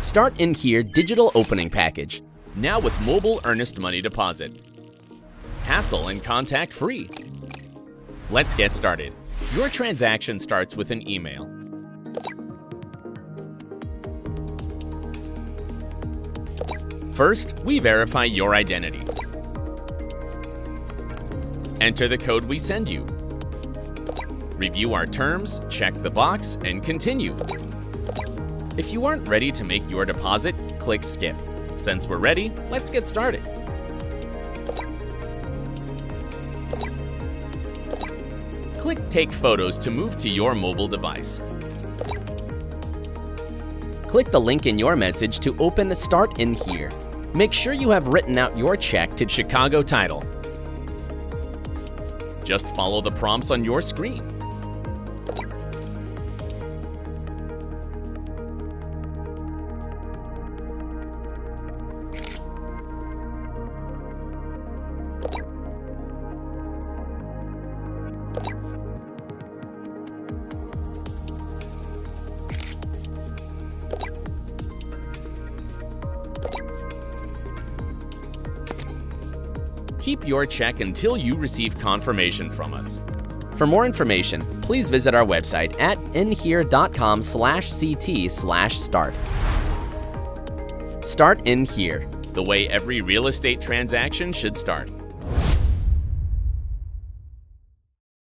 StartInHere digital opening package. Now with mobile earnest money deposit. Hassle and contact free. Let's get started. Your transaction starts with an email. First, we verify your identity. Enter the code we send you. Review our terms, check the box, and continue. If you aren't ready to make your deposit, click Skip. Since we're ready, let's get started. Click Take Photos to move to your mobile device. Click the link in your message to open StartInHere. Make sure you have written out your check to Chicago Title. Just follow the prompts on your screen. Keep your check until you receive confirmation from us. For more information, please visit our website at inhere.com/ct/start. StartInHere, the way every real estate transaction should start.